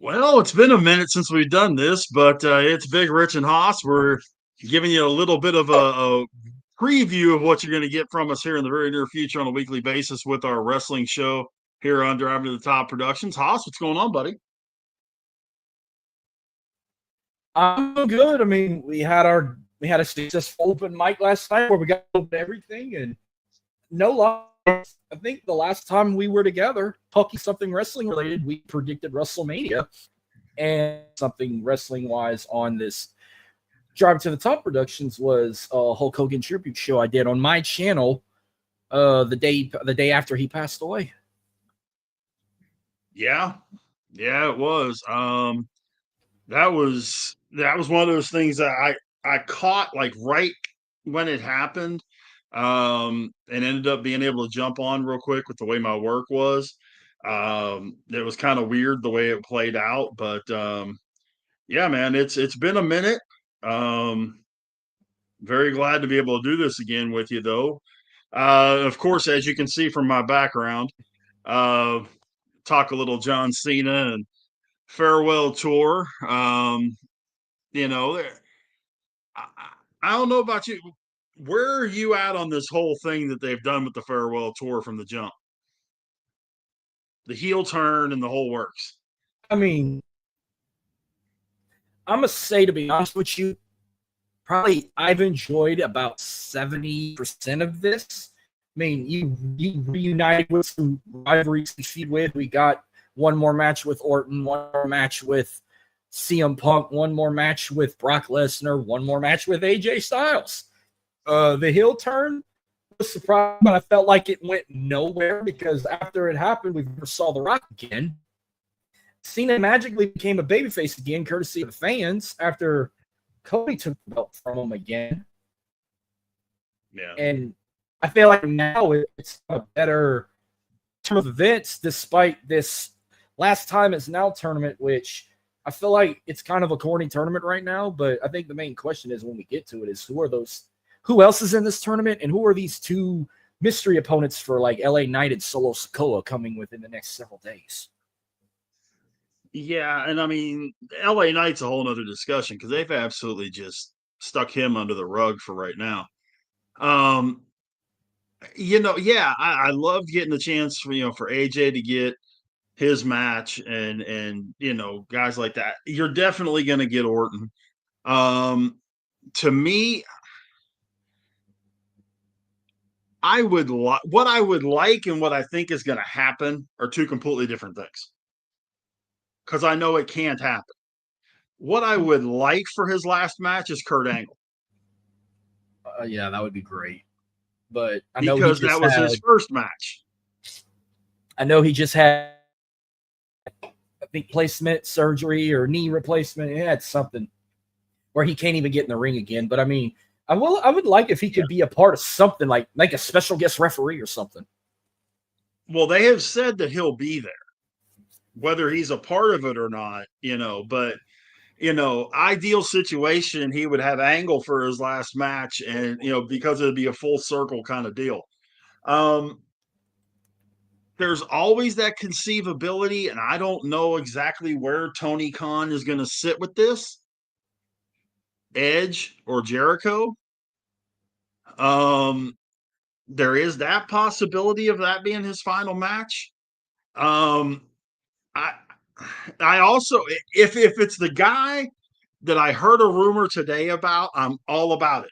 Well, it's been a minute since we've done this, but it's Big Rich and Haas. We're giving you a little bit of a preview of what you're going to get from us here in the very near future on a weekly basis with our wrestling show here on Driving to the Top Productions. Haas, what's going on, buddy? I'm good. I mean, we had a successful open mic last night where we got everything and no loss. I think the last time we were together talking something wrestling related, we predicted WrestleMania and something wrestling wise on this Drive to the Top Productions was a Hulk Hogan tribute show I did on my channel the day after he passed away. Yeah, it was. That was one of those things that I caught like right when it happened, and ended up being able to jump on real quick with the way my work was. It was kind of weird the way it played out, but yeah, man, it's been a minute. Um, Very glad to be able to do this again with you, though. Of course, as you can see from my background, uh, talk a little John Cena and farewell tour. You know, I, I don't know about you. Where are you at on this whole thing that they've done with the farewell tour from the jump? The heel turn and the whole works. I mean, I'm gonna say, to be honest with you, probably I've enjoyed about 70% of this. I mean, you reunited with some rivalries to feud with. We got one more match with Orton, one more match with CM Punk, one more match with Brock Lesnar, one more match with AJ Styles. The heel turn was surprised, but I felt like it went nowhere because after it happened, we never saw The Rock again. Cena magically became a babyface again, courtesy of the fans, after Cody took the belt from him again. Yeah. And I feel like now it's a better turn of events, despite this last time is now tournament, which I feel like it's kind of a corny tournament right now. But I think the main question is when we get to it is who else is in this tournament, and who are these two mystery opponents for like LA Knight and Solo Sikoa coming within the next several days? Yeah, and I mean, LA Knight's a whole nother discussion because they've absolutely just stuck him under the rug for right now. Um, yeah, I loved getting the chance for AJ to get his match and guys like that. You're definitely going to get Orton. Um, to me, what I would like and what I think is going to happen are two completely different things. Because I know it can't happen. What I would like for his last match is Kurt Angle. Yeah, that would be great. But Because that was his first match. I know he just had, I think, placement surgery or knee replacement. He had something where he can't even get in the ring again. But I mean, I would like if he could be a part of something like a special guest referee or something. Well, they have said that he'll be there, whether he's a part of it or not, but ideal situation, he would have Angle for his last match, and because it'd be a full circle kind of deal. There's always that conceivability, and I don't know exactly where Tony Khan is going to sit with this. Edge or Jericho. There is that possibility of that being his final match. I also, if it's the guy that I heard a rumor today about, I'm all about it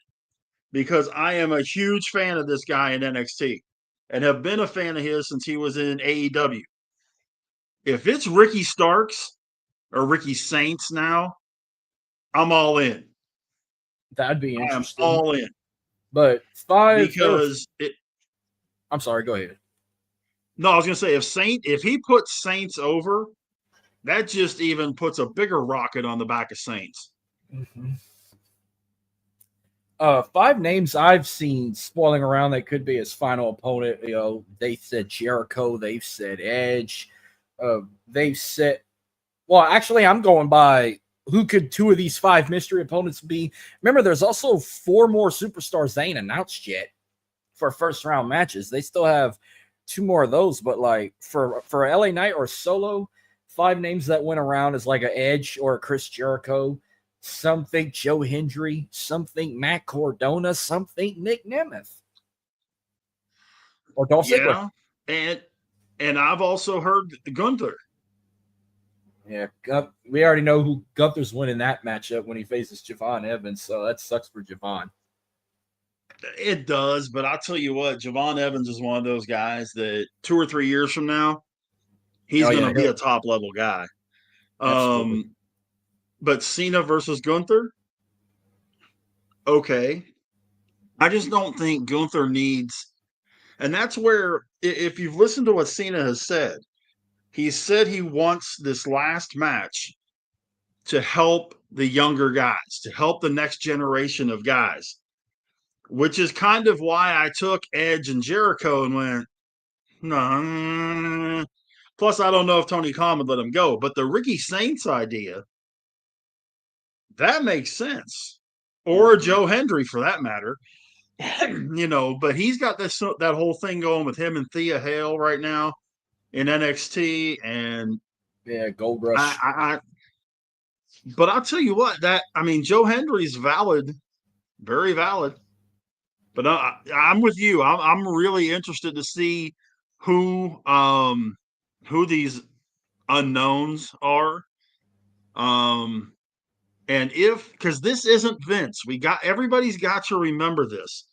because I am a huge fan of this guy in NXT and have been a fan of his since he was in AEW. If it's Ricky Starks or Ricky Saints now, I'm all in. That'd be interesting. I'm all in. But because I'm sorry, go ahead. No, I was going to say if he puts Saints over, that just even puts a bigger rocket on the back of Saints. Mm-hmm. 5 names I've seen spoiling around that could be his final opponent. They said Jericho, they've said Edge, they've said. Well, actually, I'm going by who could 2 of these 5 mystery opponents be. Remember, there's also 4 more superstars they ain't announced yet for first round matches. They still have 2 more of those, but like for LA Knight or Solo, 5 names that went around as like an Edge or a Chris Jericho. Some think Joe Hendry. Some think Matt Cardona. Some think Nick Nemeth or Dolph Ziggler. Yeah, and I've also heard Gunther. Yeah, we already know who Gunther's winning that matchup when he faces Javon Evans, so that sucks for Javon. It does, but I'll tell you what, Javon Evans is one of those guys that 2 or 3 years from now, he's going to be a top level guy. Absolutely. But Cena versus Gunther, okay. I just don't think Gunther needs, and that's where, if you've listened to what Cena has said, he said he wants this last match to help the younger guys, to help the next generation of guys, which is kind of why I took Edge and Jericho and went, no. Plus, I don't know if Tony Khan would let him go, but the Ricky Saints idea, that makes sense. Or Joe Hendry for that matter. But he's got that whole thing going with him and Thea Hale right now in NXT, and Gold Rush. But I'll tell you what, Joe Hendry's valid, very valid. But I'm with you. I'm really interested to see who these unknowns are. And because this isn't Vince, everybody's got to remember this.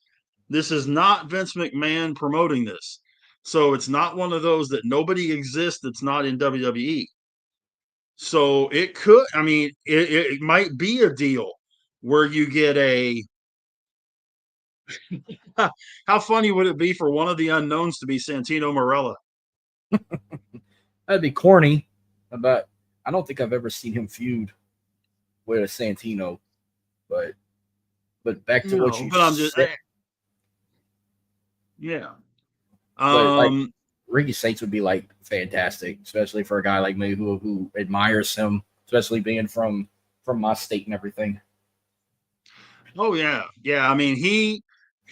This is not Vince McMahon promoting this. So it's not one of those that nobody exists that's not in WWE. So it could, it might be a deal where you get how funny would it be for one of the unknowns to be Santino Marella? That'd be corny, but I don't think I've ever seen him feud with a Santino. But back to what you said. Yeah. But Ricky Saints would be like fantastic, especially for a guy like me who admires him, especially being from my state and everything. Oh yeah.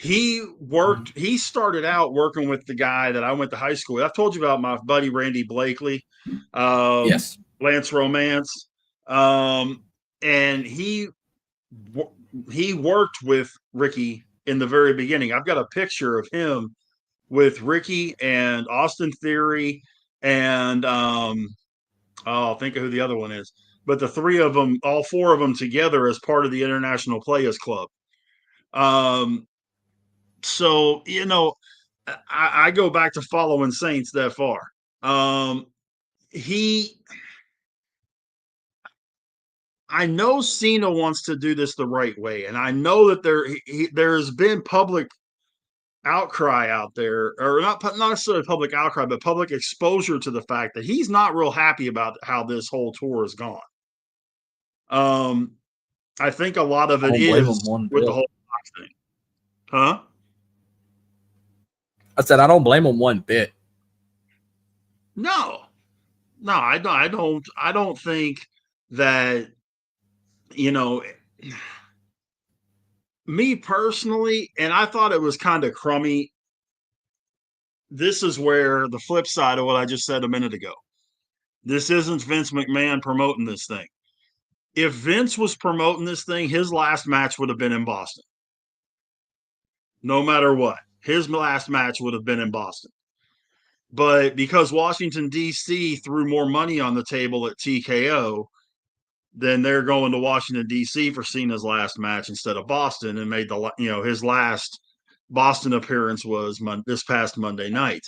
He worked, he started out working with the guy that I went to high school with. I've told you about my buddy Randy Blakely. Yes. Lance Romance. And he worked with Ricky in the very beginning. I've got a picture of him with Ricky and Austin Theory and I'll think of who the other one is. But the three of them, all four of them together as part of the International Players Club. So, I go back to following Saints that far. I know Cena wants to do this the right way, and I know that there's been public outcry out there, or not necessarily public outcry, but public exposure to the fact that he's not real happy about how this whole tour has gone. I think a lot of it is with the whole box thing. Huh? I said I don't blame him one bit. No, I don't think that, me personally, and I thought it was kind of crummy. This is where the flip side of what I just said a minute ago. This isn't Vince McMahon promoting this thing. If Vince was promoting this thing, his last match would have been in Boston. No matter what, his last match would have been in Boston. But because Washington, D.C. threw more money on the table at TKO, then they're going to Washington, D.C. for Cena's last match instead of Boston, and made his last Boston appearance was this past Monday night.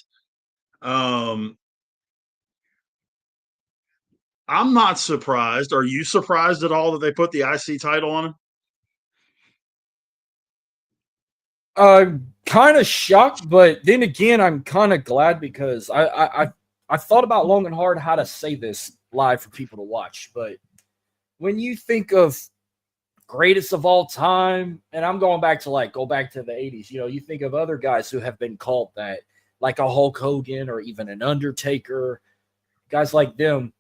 I'm not surprised. Are you surprised at all that they put the IC title on him? I'm kind of shocked, but then again, I'm kind of glad because I thought about long and hard how to say this live for people to watch. But when you think of greatest of all time, and I'm going back to go back to the 80s, you think of other guys who have been called that, like a Hulk Hogan or even an Undertaker, guys like them.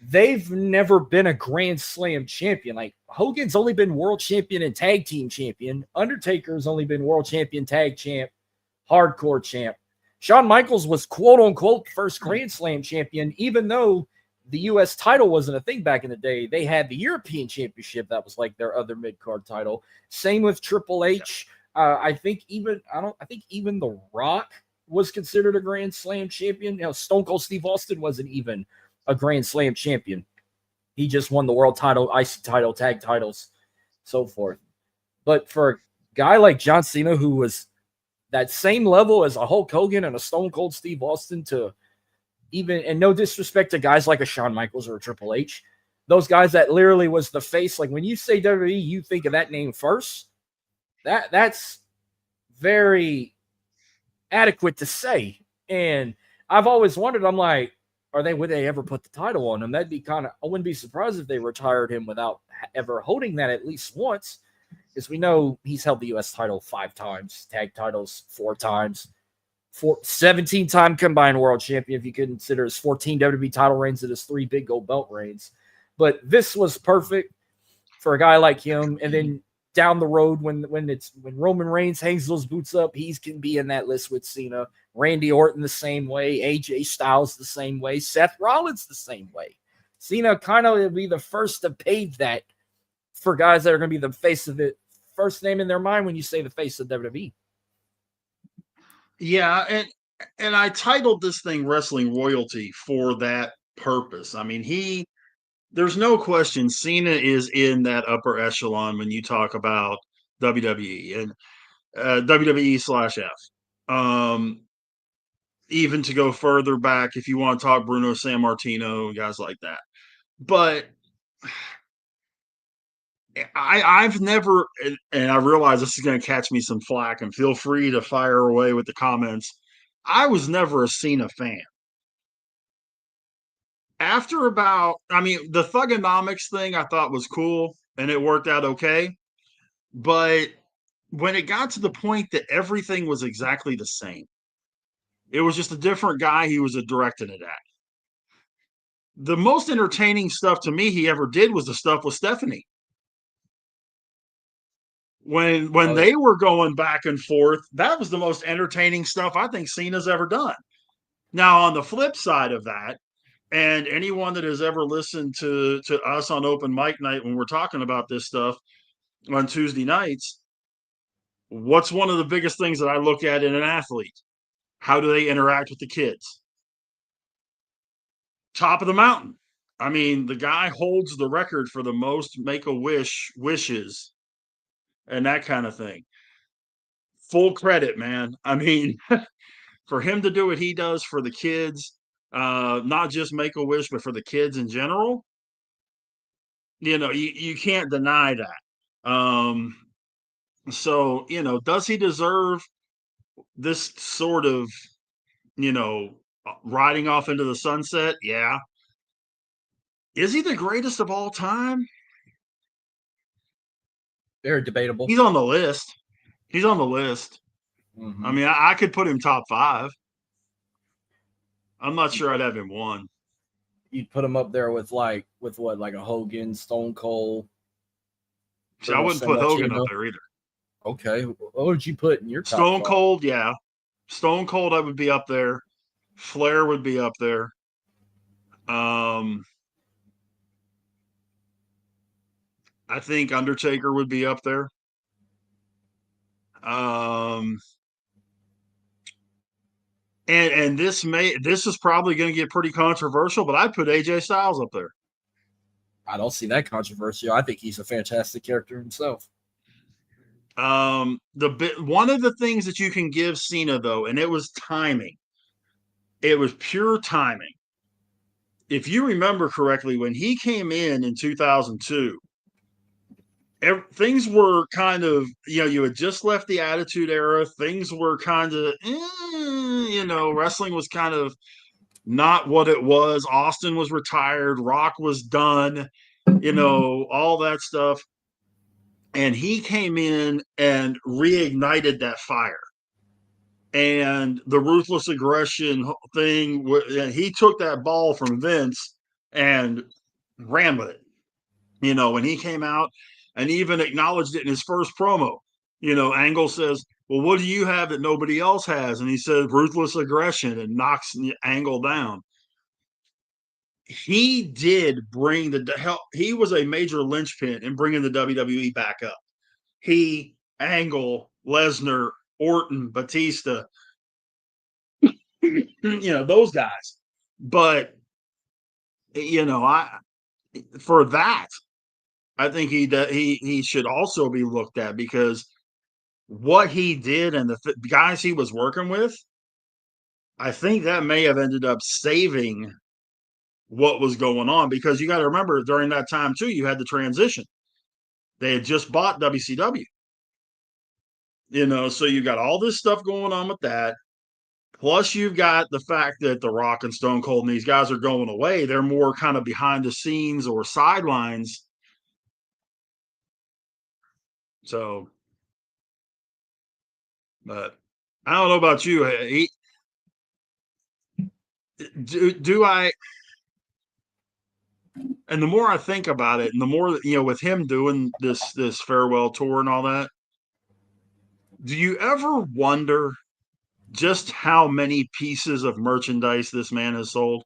They've never been a Grand Slam champion. Like Hogan's only been world champion and tag team champion. Undertaker's only been world champion, tag champ, hardcore champ. Shawn Michaels was quote unquote first Grand Slam champion, even though the U.S. title wasn't a thing back in the day. They had the European Championship that was like their other mid card title. Same with Triple H. I think even The Rock was considered a Grand Slam champion. Stone Cold Steve Austin wasn't even a Grand Slam champion. He just won the world title, IC title, tag titles, so forth. But for a guy like John Cena, who was that same level as a Hulk Hogan and a Stone Cold Steve Austin, to even, and no disrespect to guys like a Shawn Michaels or a Triple H, those guys that literally was the face. Like when you say WWE, you think of that name first. That's very adequate to say. And I've always wondered, I'm like, would they ever put the title on him? That'd be I wouldn't be surprised if they retired him without ever holding that at least once. Because we know he's held the U.S. title 5 times, tag titles 4 times, 17-time combined world champion, if you consider his 14 WWE title reigns and his 3 big gold belt reigns. But this was perfect for a guy like him. And then down the road, when Roman Reigns hangs those boots up, he can be in that list with Cena. Randy Orton the same way, AJ Styles the same way, Seth Rollins the same way. Cena kind of will be the first to pave that for guys that are going to be the face of it, first name in their mind when you say the face of WWE. Yeah, and I titled this thing Wrestling Royalty for that purpose. I mean, there's no question Cena is in that upper echelon when you talk about WWE and WWE/F. Even to go further back, if you want to talk Bruno Sammartino, guys like that. But I've never, and I realize this is going to catch me some flack, and feel free to fire away with the comments. I was never a Cena fan. After the Thugonomics thing I thought was cool, and it worked out okay. But when it got to the point that everything was exactly the same, it was just a different guy he was directing it at. The most entertaining stuff to me he ever did was the stuff with Stephanie. When they were going back and forth, that was the most entertaining stuff I think Cena's ever done. Now, on the flip side of that, and anyone that has ever listened to us on open mic night when we're talking about this stuff on Tuesday nights, what's one of the biggest things that I look at in an athlete? How do they interact with the kids? Top of the mountain. I mean, the guy holds the record for the most Make-A-Wish wishes and that kind of thing. Full credit, man. I mean, for him to do what he does for the kids, not just Make-A-Wish, but for the kids in general, you can't deny that. So, does he deserve this sort of, riding off into the sunset? Yeah. Is he the greatest of all time? Very debatable. He's on the list. He's on the list. Mm-hmm. I mean, I could put him top 5. I'm not sure I'd have him 1. You'd put him up there with what, like a Hogan, Stone Cold. See, I wouldn't put Hogan up there either. Okay, what would you put in your top Stone Cold? Yeah, Stone Cold. I would be up there. Flair would be up there. I think Undertaker would be up there. And this is probably going to get pretty controversial, but I'd put AJ Styles up there. I don't see that controversial. I think he's a fantastic character himself. One of the things that you can give Cena, though, and it was timing. It was pure timing. If you remember correctly, when he came in 2002, things were kind of, you had just left the Attitude Era. Things were kind of, wrestling was kind of not what it was. Austin was retired. Rock was done, all that stuff. And he came in and reignited that fire. And the ruthless aggression thing, he took that ball from Vince and ran with it. When he came out and even acknowledged it in his first promo, Angle says, well, what do you have that nobody else has? And he says, ruthless aggression, and knocks Angle down. he did bring the help. He was a major linchpin in bringing the WWE back up. He, Angle, Lesnar, Orton, Batista, those guys. But I for that, I think he should also be looked at because what he did and the guys he was working with, I think that may have ended up saving what was going on because you got to remember during that time too, you had the transition. They had just bought WCW, so you got all this stuff going on with that. Plus, you've got the fact that The Rock and Stone Cold and these guys are going away. They're more kind of behind the scenes or sidelines. So, but I don't know about you. Do I? And the more I think about it, and the more with him doing this farewell tour and all that, do you ever wonder just how many pieces of merchandise this man has sold?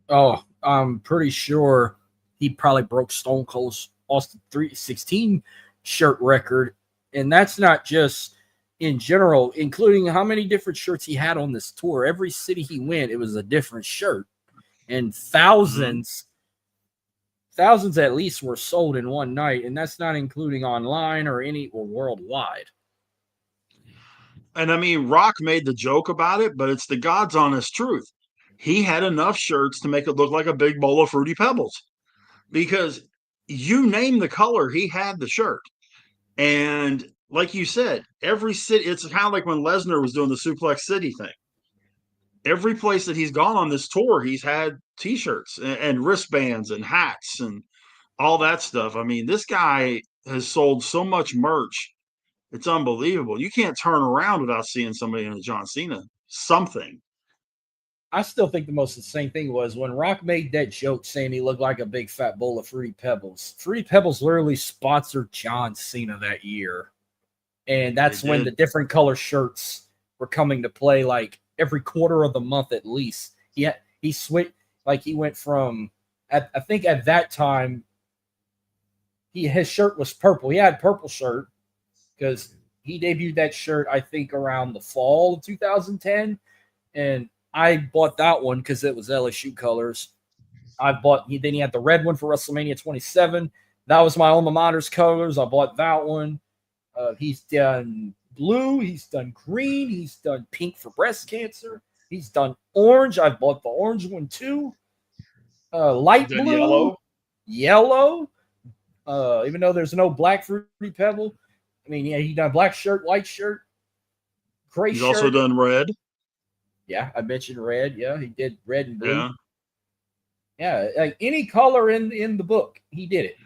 Oh, I'm pretty sure he probably broke Stone Cold's Austin 316 shirt record. And that's not just in general, including how many different shirts he had on this tour. Every city he went, it was a different shirt. And Mm-hmm. thousands at least were sold in one night. And that's not including online or worldwide. And I mean, Rock made the joke about it, but it's the God's honest truth. He had enough shirts to make it look like a big bowl of Fruity Pebbles because you name the color, he had the shirt. And like you said, every city, it's kind of like when Lesnar was doing the Suplex City thing. Every place that he's gone on this tour, he's had t-shirts and wristbands and hats and all that stuff. I mean, this guy has sold so much merch. It's unbelievable. You can't turn around without seeing somebody in a John Cena something. I still think the most insane thing was when Rock made that joke saying he looked like a big fat bowl of Fruity Pebbles. Fruity Pebbles literally sponsored John Cena that year. And They that's when the did. different color shirts were coming to play, like every quarter of the month at least. He switched, like he went from, I think at that time, his shirt was purple. He had a purple shirt because he debuted that shirt, I think, around the fall of 2010. And I bought that one because it was LSU colors. Then he had the red one for WrestleMania 27. That was my alma mater's colors. I bought that one. He's done blue. He's done green. He's done pink for breast cancer. He's done orange. I bought the orange one too. He's Light done blue, yellow. yellow. Even though there's no black Fruity Pebble. I mean, yeah, he done black shirt, white shirt, gray He's also shirt. done red. Yeah, I mentioned red. Yeah, he did red and blue. Yeah. Yeah, like any color in the book, he did it.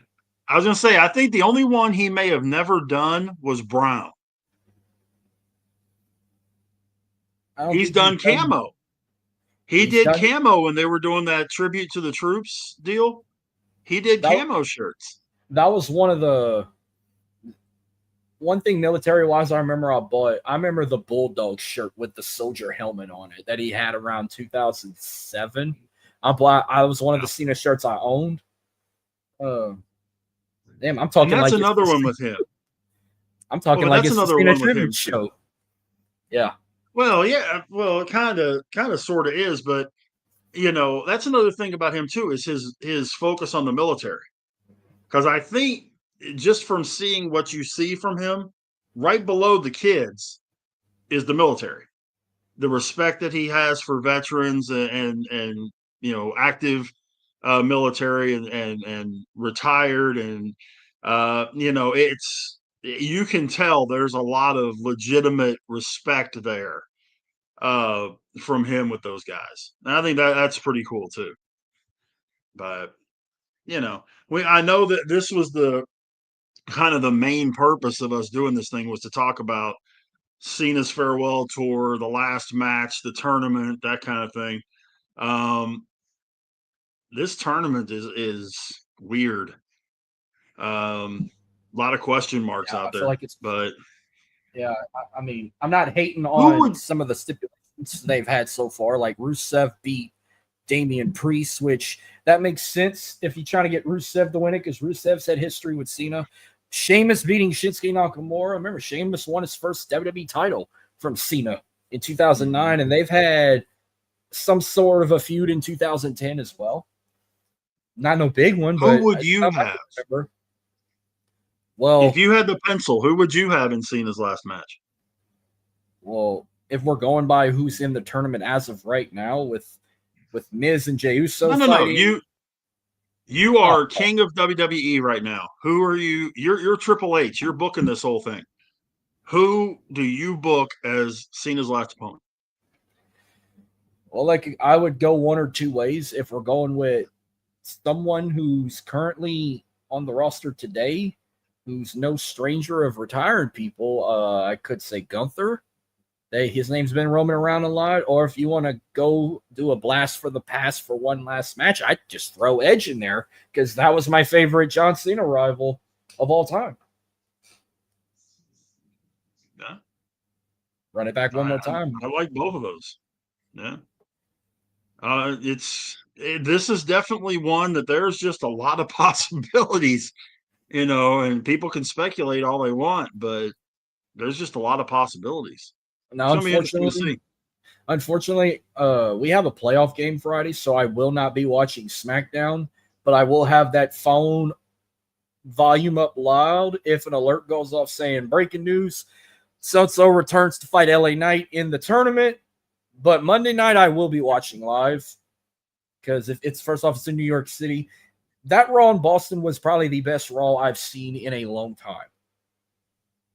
I was gonna say, I think the only one he may have never done was brown. I don't He's think he's done done. camo. He He's did done. camo when they were doing that tribute to the troops deal. He did That camo shirts. that was one thing military wise. I remember I bought. I remember the Bulldog shirt with the soldier helmet on it that he had around 2007. I was one of the Cena shirts I owned. Uh, Damn, I'm And talking that's like another one with him. I'm Well, talking but like that's it's the another Cena one with tribute him too. show. Yeah, Well, yeah, well, it kind of sort of is, but that's another thing about him too is his focus on the military. Because I think just from seeing what you see from him, right below the kids is the military. The respect that he has for veterans and active military and retired and it's you can tell there's a lot of legitimate respect there uh from him with those guys. And I think that's pretty cool too. But we I know that this was the kind of the main purpose of us doing this thing was to talk about Cena's farewell tour, the last match, the tournament, that kind of thing. Um, this tournament is weird. A lot of question marks yeah. out I feel there, like it's but yeah. I mean, I'm not hating who on would some of the stipulations they've had so far. Like Rusev beat Damian Priest, which that makes sense if you're trying to get Rusev to win it because Rusev's had history with Cena. Sheamus beating Shinsuke Nakamura. Remember, Sheamus won his first WWE title from Cena in 2009, and they've had some sort of a feud in 2010 as well. Not no big one, Who but would you I have? remember. If Well, you had the pencil, who would you have in Cena's last match? if we're going by who's in the tournament as of right now, with Miz and Jey Uso No. fighting. You Oh, are king of WWE right now. Who are you? You're Triple H. You're booking this whole thing. Who do you book as Cena's last opponent? well, like I would go one or two ways. If we're going with someone who's currently on the roster today, who's no stranger of retired people, I could say Gunther. His name's been roaming around a lot. Or if you want to go do a blast for the past for one last match, I'd just throw Edge in there because that was my favorite John Cena rival of all time. Yeah, Run it back one more time. I like both of those. Yeah, this is definitely one that there's just a lot of possibilities, and people can speculate all they want, but there's just a lot of possibilities. It's Now, gonna be interesting to see. unfortunately, we have a playoff game Friday, so I will not be watching SmackDown, but I will have that phone volume up loud if an alert goes off saying breaking news. So returns to fight LA Knight in the tournament. But Monday night I will be watching live because if it's first off, it's in New York City. That Raw in Boston was probably the best Raw I've seen in a long time.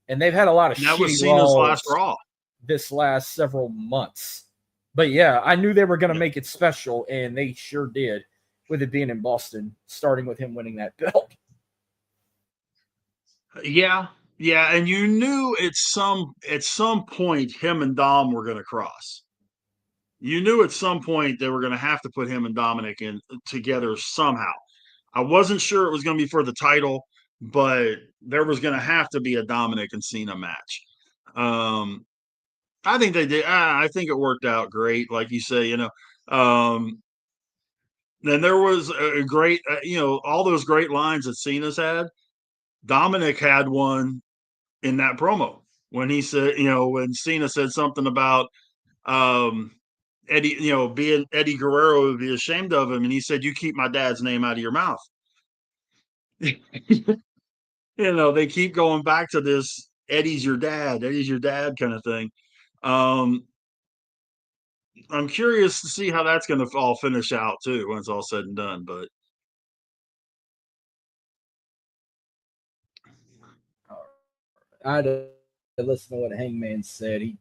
And they've had a lot of And that was shitty Cena's last Raws Raw. this last several months. But yeah, I knew they were going to Yeah. make it special, and they sure did with it being in Boston, starting with him winning that belt. Yeah, and you knew at some point him and Dom were going to cross. You knew at some point they were going to have to put him and Dominic in together somehow. I wasn't sure it was going to be for the title, but there was going to have to be a Dominic and Cena match. Um, I think they did. I think it worked out great, like you say. And there was a great, all those great lines that Cena's had. Dominic had one in that promo when he said, when Cena said something about Eddie, being Eddie Guerrero would be ashamed of him, and he said, "You keep my dad's name out of your mouth." They keep going back to this Eddie's your dad kind of thing. Um, I'm curious to see how that's going to all finish out too when it's all said and done. But I had to listen to what Hangman said. He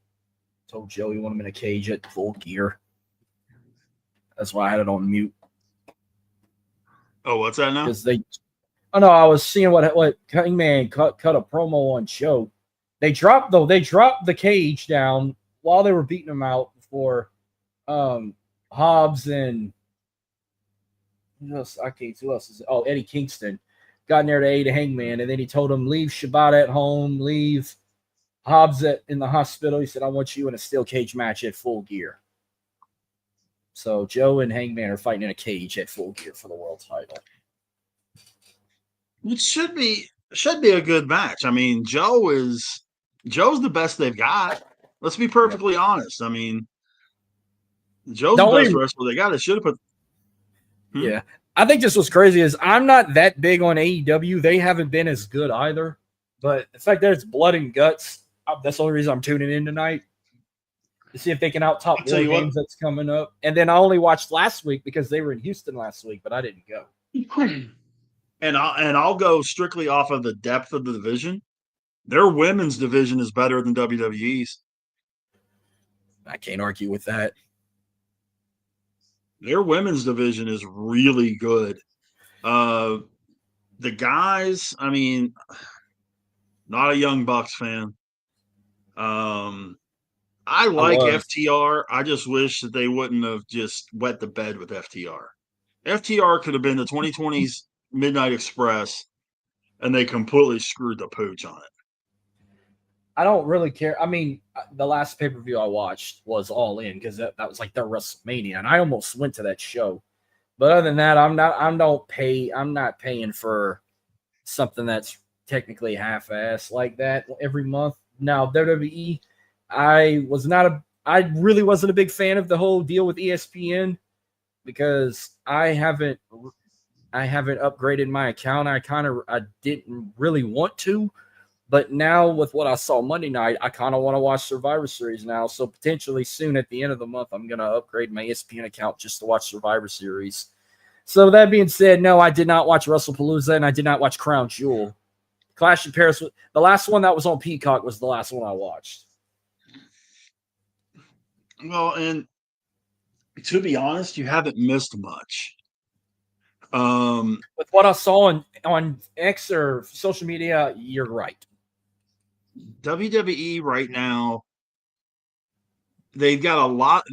told Joe he wanted him in a cage at full gear. That's why I had it on mute. oh, what's that now? Because oh no, I was seeing what Hangman cut a promo on show. They dropped the cage down while they were beating him out for Hobbs and who else? Who else is it? Oh, Eddie Kingston got in there to aid Hangman, and then he told him leave Shibata at home, leave Hobbs in the hospital. He said, "I want you in a steel cage match at Full Gear." So Joe and Hangman are fighting in a cage at Full Gear for the world title. It should be a good match. I mean, Joe's the best they've got. Let's be perfectly honest. I mean, Joe's The the only best wrestler they got. They should have put. Yeah. I think just what's crazy is I'm not that big on AEW. They haven't been as good either. But the fact that it's blood and guts, that's the only reason I'm tuning in tonight to see if they can out top I'll tell War you what. Games that's coming up. And then I only watched last week because they were in Houston last week, but I didn't go. And I'll go strictly off of the depth of the division. Their women's division is better than WWE's. I can't argue with that. Their women's division is really good. The guys, I mean, not a Young Bucks fan. I I like was. FTR. I just wish that they wouldn't have just wet the bed with FTR. FTR could have been the 2020s Midnight Express, and they completely screwed the pooch on it. I don't really care. I mean, the last pay per view I watched was All In because that was like their WrestleMania, and I almost went to that show. But other than that, I'm not paying for something that's technically half-assed like that every month. Now WWE, I really wasn't a big fan of the whole deal with ESPN because I haven't upgraded my account. I didn't really want to, but now with what I saw Monday night, I kind of want to watch Survivor Series now. So potentially soon at the end of the month, I'm gonna upgrade my ESPN account just to watch Survivor Series. So that being said, no, I did not watch WrestlePalooza and I did not watch Crown Jewel. Clash in Paris, the last one that was on Peacock was the last one I watched. Well, and to be honest, you haven't missed much. Um, With what I saw on X or social media, you're right. WWE right now, they've got a lot.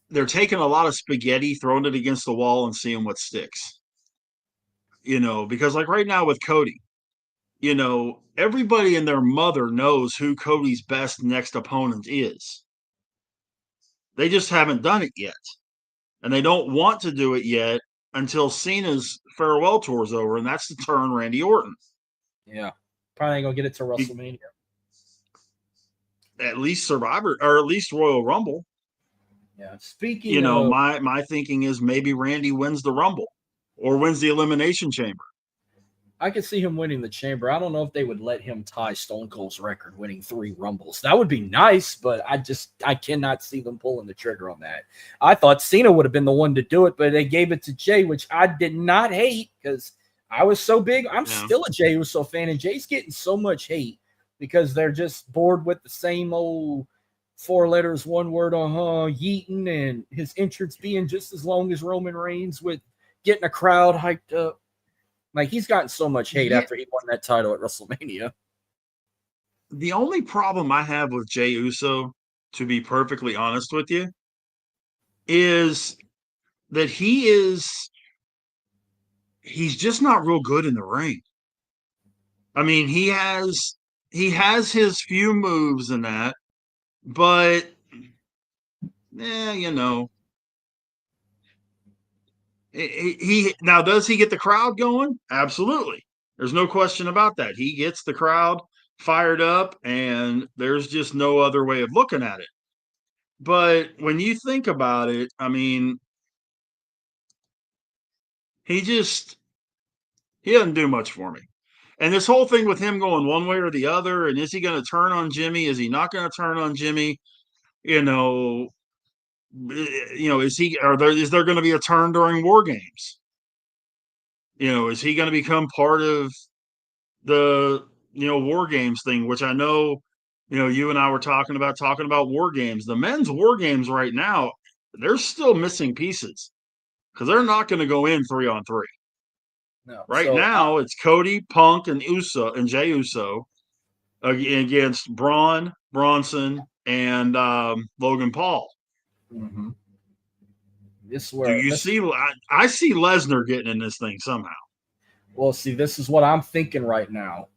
They're taking a lot of spaghetti, throwing it against the wall, and seeing what sticks. Because like right now with Cody, everybody and their mother knows who Cody's best next opponent is. They just haven't done it yet. And they don't want to do it yet until Cena's farewell tour is over, and that's to turn Randy Orton. Yeah, probably ain't gonna get it to WrestleMania. At least Survivor or at least Royal Rumble. Yeah. Speaking of, My thinking is maybe Randy wins the Rumble or wins the Elimination Chamber. I could see him winning the Chamber. I don't know if they would let him tie Stone Cold's record, winning 3 Rumbles. That would be nice, but I cannot see them pulling the trigger on that. I thought Cena would have been the one to do it, but they gave it to Jay, which I did not hate because I was so big. I'm still a Jey Uso fan, and Jay's getting so much hate because they're just bored with the same old 4 letters, one word yeeting, and his entrance being just as long as Roman Reigns with getting a crowd hyped up. Like, he's gotten so much hate Yeah. after he won that title at WrestleMania. The only problem I have with Jey Uso, to be perfectly honest with you, is that he's just not real good in the ring. I mean, he has his few moves in that, but yeah, he now does he get the crowd going? Absolutely. There's no question about that. He gets the crowd fired up, and there's just no other way of looking at it. But when you think about it, I mean, he just he doesn't do much for me. And this whole thing with him going one way or the other, and is he going to turn on Jimmy? Is he not going to turn on Jimmy? You know, is there going to be a turn during War Games? Is he going to become part of the War Games thing? Which I know, you and I were talking about War Games. The men's War Games right now, they're still missing pieces because they're not going to go in 3-on-3. No. Right now, it's Cody, Punk, and Jey Uso against Braun, Bronson, and Logan Paul. Mm-hmm. Do you see? I see Lesnar getting in this thing somehow. Well, see, this is what I'm thinking right now.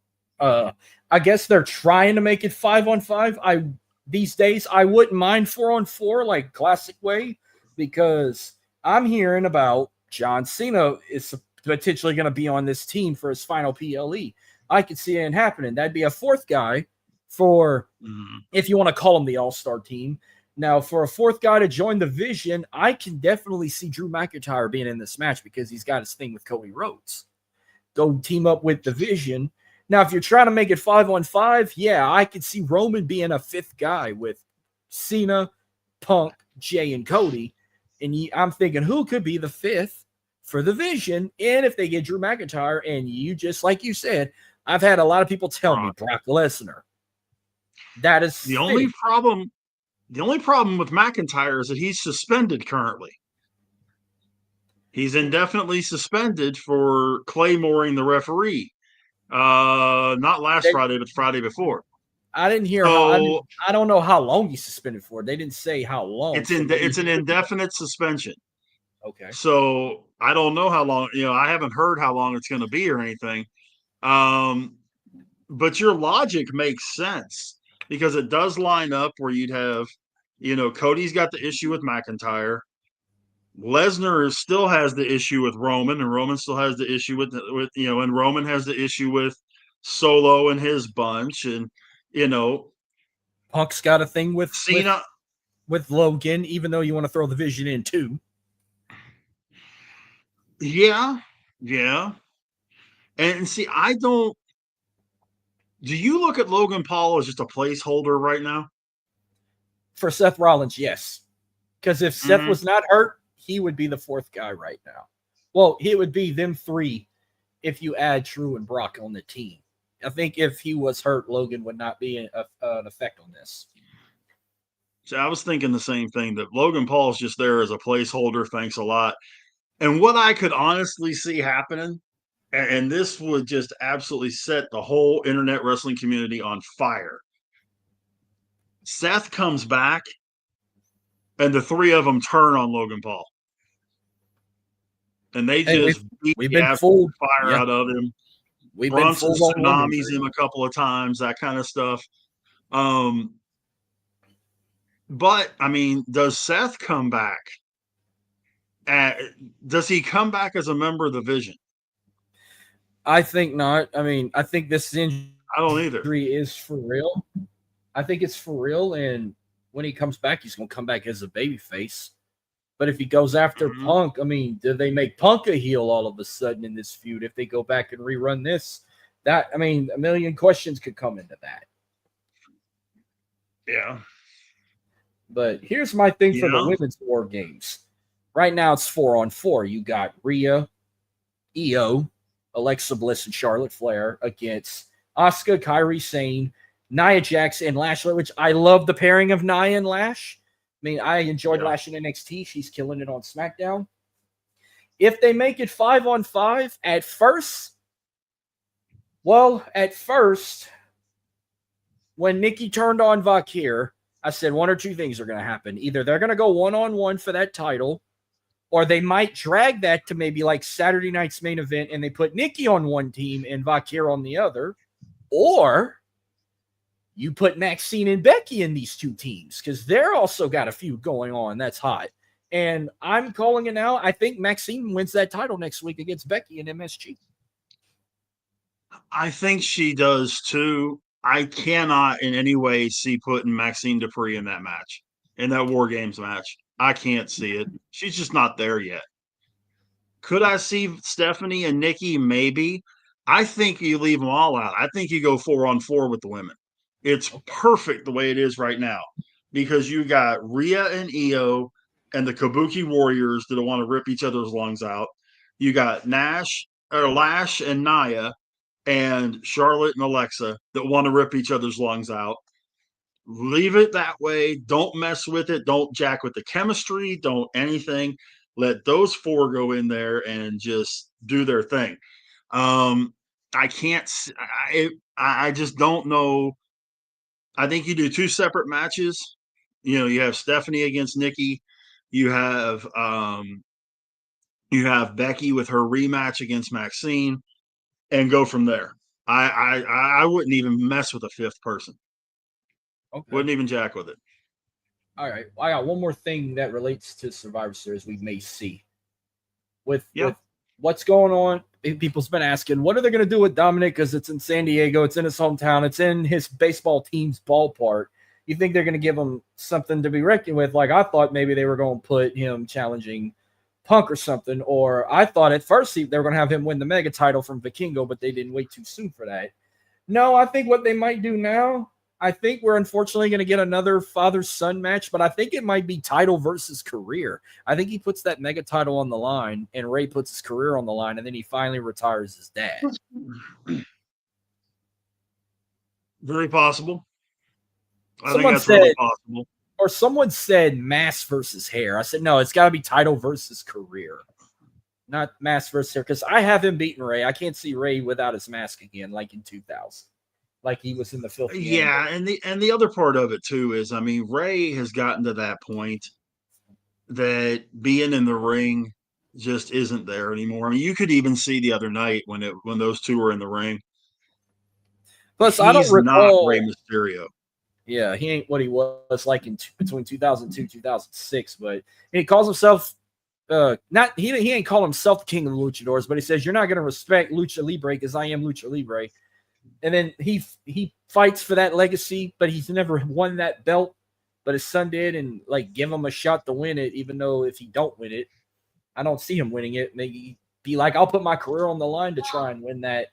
I guess they're trying to make it 5-on-5. These days I wouldn't mind 4-on-4 like classic way because I'm hearing about John Cena is potentially going to be on this team for his final PLE. I could see it happening. That'd be a fourth guy for, if you want to call him the All-Star team. Now, for a fourth guy to join the Vision, I can definitely see Drew McIntyre being in this match because he's got his thing with Cody Rhodes. Go team up with the Vision. Now, if you're trying to make it 5-on-5, yeah, I could see Roman being a fifth guy with Cena, Punk, Jay, and Cody. And I'm thinking, who could be the fifth for the Vision? And if they get Drew McIntyre, and you just like you said, I've had a lot of people tell me Brock Lesnar. That is the only problem. The only problem with McIntyre is that he's suspended currently. He's indefinitely suspended for claymoring the referee. Not last Friday, but the Friday before. I didn't hear how. I don't know how long he's suspended for. They didn't say how long. It's an indefinite suspension. Okay. So I don't know how long. I haven't heard how long it's going to be or anything. but your logic makes sense because it does line up where you'd have, Cody's got the issue with McIntyre. Lesnar still has the issue with Roman, and Roman still has the issue and Roman has the issue with Solo and his bunch, and you know, Punk's got a thing with Cena. Logan, even though you want to throw the Vision in too. Yeah, yeah. And see, I don't. Do you look at Logan Paul as just a placeholder right now? For Seth Rollins, yes. Because if Seth Mm-hmm. was not hurt, he would be the fourth guy right now. Well, he would be them three if you add Drew and Brock on the team. I think if he was hurt, Logan would not be an effect on this. So I was thinking the same thing, that Logan Paul's just there as a placeholder. Thanks a lot. And what I could honestly see happening, and this would just absolutely set the whole internet wrestling community on fire. Seth comes back, and the three of them turn on Logan Paul, and they Hey, just beat we've the been absolute fooled. fire Yeah, out of him. we've been Bronson fooled on women. tsunamis him a couple of times, that kind of stuff. Um, but I mean, does Seth come back? Does he come back as a member of the Vision? I think not. I mean, I think this I don't either. injury is for real. I think it's for real, and when he comes back, he's going to come back as a babyface. But if he goes after Mm-hmm. Punk, I mean, do they make Punk a heel all of a sudden in this feud if they go back and rerun this? That, I mean, a million questions could come into that. Yeah. But here's my thing for the Yeah. women's war games. Right now it's 4-on-4. You got Rhea, Io, Alexa Bliss, and Charlotte Flair against Asuka, Kairi Sane, Nia Jax, and Lashley, which I love the pairing of Nia and Lash. I mean, I enjoyed Lash in NXT. She's killing it on SmackDown. If they make it 5-on-5 at first, when Nikki turned on Vakir, I said one or two things are going to happen. Either they're going to go one-on-one for that title, or they might drag that to maybe like Saturday night's main event and they put Nikki on one team and Vakir on the other, or you put Maxine and Becky in these two teams because they're also got a feud going on that's hot. And I'm calling it now. I think Maxine wins that title next week against Becky in MSG. I think she does too. I cannot in any way see putting Maxine Dupree in that match, in that War Games match. I can't see it. She's just not there yet. Could I see Stephanie and Nikki? Maybe. I think you leave them all out. I think you go 4-on-4 with the women. It's perfect the way it is right now because you got Rhea and Io and the Kabuki Warriors that want to rip each other's lungs out. You got Lash and Nia and Charlotte and Alexa that want to rip each other's lungs out. Leave it that way. Don't mess with it. Don't jack with the chemistry. Don't anything. Let those four go in there and just do their thing. I can't. I just don't know. I think you do two separate matches. You have Stephanie against Nikki. You have Becky with her rematch against Maxine, and go from there. I wouldn't even mess with a fifth person. Okay. Wouldn't even jack with it. All right. I got one more thing that relates to Survivor Series we may see. With what's going on, people's been asking, what are they going to do with Dominic? Because it's in San Diego, it's in his hometown, it's in his baseball team's ballpark. You think they're going to give him something to be reckoned with? Like I thought maybe they were going to put him challenging Punk or something, or I thought at first they were going to have him win the mega title from Vikingo, but they didn't wait too soon for that. No, I think what they might do now, I think we're unfortunately going to get another father-son match, but I think it might be title versus career. I think he puts that mega title on the line, and Ray puts his career on the line, and then he finally retires his dad. Very possible. I think Someone that's said, really possible. or someone said mask versus hair. I said, no, it's got to be title versus career, not mask versus hair, because I have him beating Ray. I can't see Ray without his mask again, like in 2000. Like he was in the filthy. Yeah, and the other part of it too is, I mean, Ray has gotten to that point that being in the ring just isn't there anymore. I mean, you could even see the other night when those two were in the ring. Plus, I don't he's not Rey recall. Mysterio. Yeah, he ain't what he was like in between 2002 2006, but he calls himself not he ain't call himself the king of the luchadors, but he says you're not going to respect lucha libre because I am lucha libre. And then he fights for that legacy, but he's never won that belt. But his son did, and like give him a shot to win it, even though if he don't win it, I don't see him winning it. Maybe be like, I'll put my career on the line to try and win that,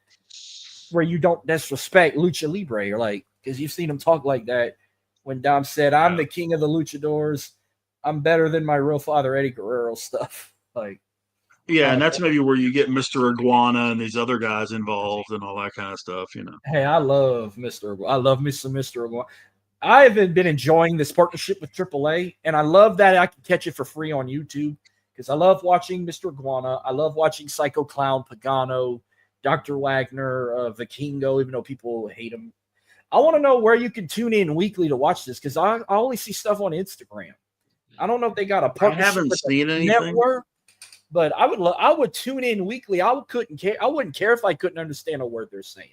where you don't disrespect lucha libre, or like because you've seen him talk like that when Dom said, "I'm Yeah. the king of the luchadors. I'm better than my real father Eddie Guerrero." Stuff like Yeah, kind and of that's cool. maybe where you get Mr. Iguana and these other guys involved and all that kind of stuff. Hey, I love Mister. I love Mister. I have been enjoying this partnership with AAA, and I love that I can catch it for free on YouTube because I love watching Mr. Iguana. I love watching Psycho Clown, Pagano, Dr. Wagner, Vikingo, even though people hate him. I want to know where you can tune in weekly to watch this because I only see stuff on Instagram. I don't know if they got a I partnership haven't with the seen anything. network, but I would tune in weekly. I wouldn't care if I couldn't understand a word they're saying.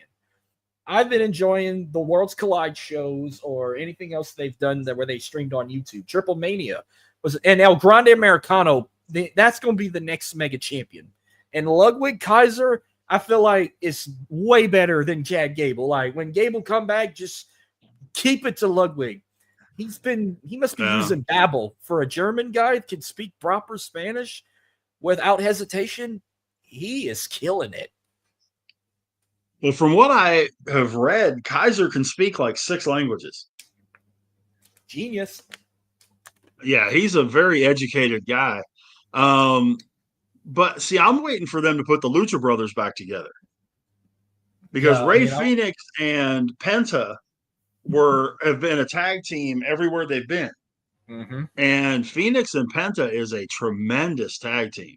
I've been enjoying the Worlds Collide shows or anything else they've done that where they streamed on YouTube. Triple Mania was and El Grande Americano. That's going to be the next mega champion. And Ludwig Kaiser, I feel like is way better than Chad Gable. Like when Gable come back, just keep it to Ludwig. He must be Yeah. using Babel for a German guy that can speak proper Spanish without hesitation. He is killing it. Well, from what I have read, Kaiser can speak like 6 languages. Genius. Yeah, he's a very educated guy. Um, but see, I'm waiting for them to put the Lucha Brothers back together because Yeah, I Ray mean, Phoenix and Penta were have been a tag team everywhere they've been. mm-hmm. And Phoenix and Penta is a tremendous tag team.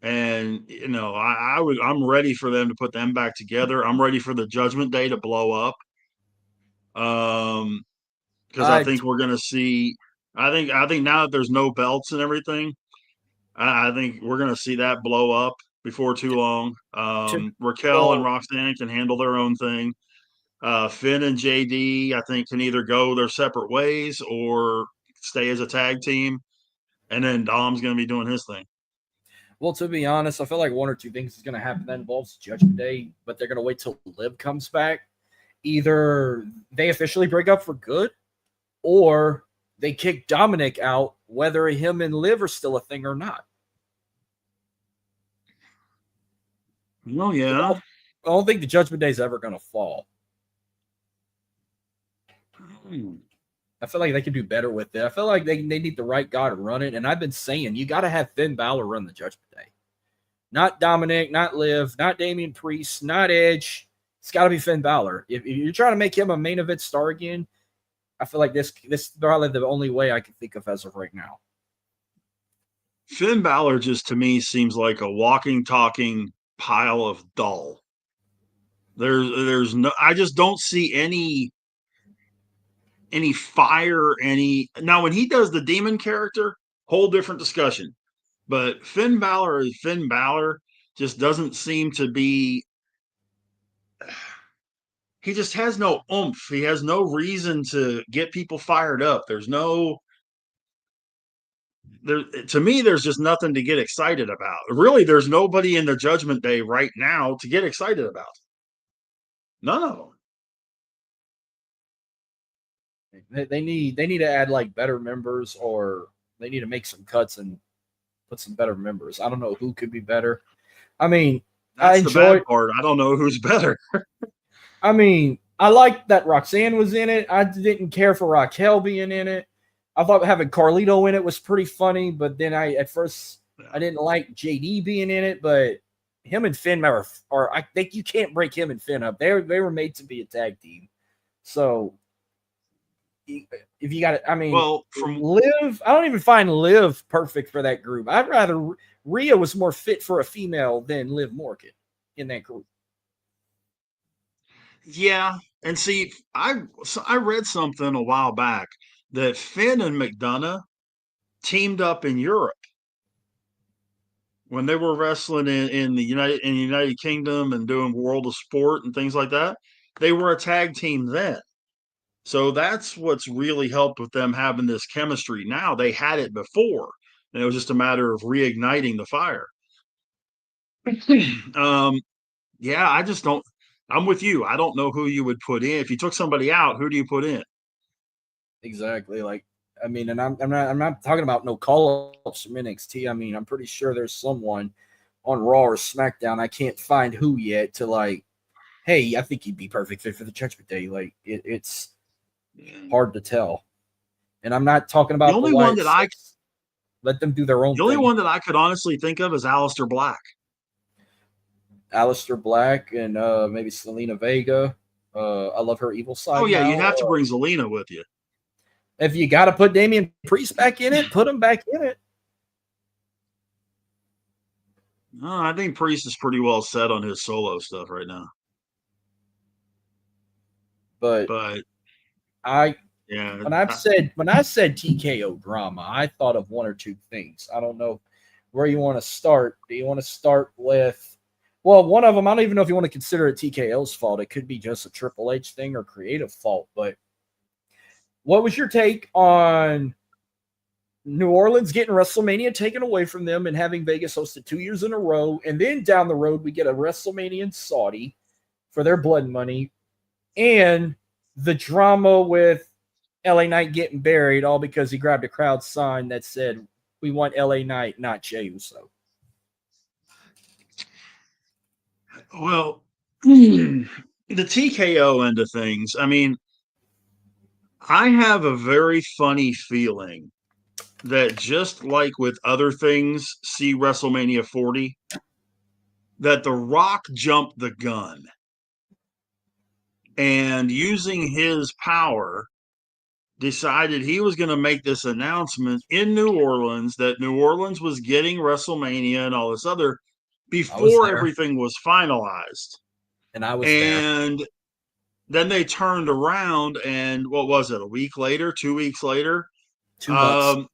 And I'm ready for them to put them back together. I'm ready for the Judgment Day to blow up. Because I I think we're gonna see. I think now that there's no belts and everything, I think we're gonna see that blow up before too long. to Raquel and well, Roxanne can handle their own thing. Finn and JD, I think, can either go their separate ways or stay as a tag team. And then Dom's gonna be doing his thing. well, to be honest, I feel like one or two things is going to happen that involves Judgment Day, but they're going to wait till Liv comes back. Either they officially break up for good, or they kick Dominic out, whether him and Liv are still a thing or not. Oh yeah. I don't think the Judgment Day is ever going to fall. Hmm. I feel like they could do better with it. I feel like they need the right guy to run it. And I've been saying you got to have Finn Balor run the Judgment Day. Not Dominic, not Liv, not Damian Priest, not Edge. It's got to be Finn Balor. If you're trying to make him a main event star again, I feel like this is probably the only way I can think of as of right now. Finn Balor just to me seems like a walking, talking pile of dull. There's no. I just don't see any fire. Any now when he does the demon character, whole different discussion. But Finn Balor is Finn Balor just doesn't seem to be. He just has no oomph. He has no reason to get people fired up. There's no there to me there's just nothing to get excited about. Really, there's nobody in the Judgment Day right now to get excited about. None of them. They need to add like better members, or they need to make some cuts and put some better members. I don't know who could be better. I mean, I That's the bad enjoyed. part. I don't know who's better. I mean, I liked that Roxanne was in it. I didn't care for Raquel being in it. I thought having Carlito in it was pretty funny, but then at first I didn't like JD being in it, but him and Finn are I think you can't break him and Finn up. They were made to be a tag team. So if you got it, I mean, Well, from Liv, I don't even find Liv perfect for that group. I'd rather Rhea was more fit for a female than Liv Morgan in that group. yeah, and see, I read something a while back that Finn and McDonough teamed up in Europe when they were wrestling in the United Kingdom and doing World of Sport and things like that. they were a tag team then. So that's what's really helped with them having this chemistry now. They had it before, and it was just a matter of reigniting the fire. um, yeah, I just don't. I'm with you. I don't know who you would put in if you took somebody out. Who do you put in? Exactly. Like, I mean, and I'm not talking about no call ups from NXT. I mean, I'm pretty sure there's someone on Raw or SmackDown. I can't find who yet to like, hey, I think he'd be perfect fit for the Judgment Day. Like, it's hard to tell. And I'm not talking The about the only one Wyatt that I Six. Let them do their own the only thing. one that I could honestly think of is Aleister Black. Aleister Black and maybe Selena Vega. I love her evil Oh side yeah, now. you'd have to bring Zelina with you. If you got to put Damian Priest back in it, put him back in it. I think Priest is pretty well set on his solo stuff right now. But But I yeah, when I said TKO drama, I thought of one or two things. I don't know where you want to start. Do you want to start with one of them? I don't even know if you want to consider it TKO's fault. It could be just a Triple H thing or creative fault. But what was your take on New Orleans getting WrestleMania taken away from them and having Vegas hosted 2 years in a row, and then down the road we get a WrestleMania in Saudi for their blood money, and the drama with LA Knight getting buried all because he grabbed a crowd sign that said, "We want LA Knight, not Jey Uso." well, the TKO end of things. I mean, I have a very funny feeling that just like with other things, see WrestleMania 40, that The Rock jumped the gun and using his power decided he was going to make this announcement in New Orleans that New Orleans was getting WrestleMania and all this other I was before there, everything was finalized. and I was there. And then they turned around and what was it, a week later, 2 weeks later? 2 months. Um,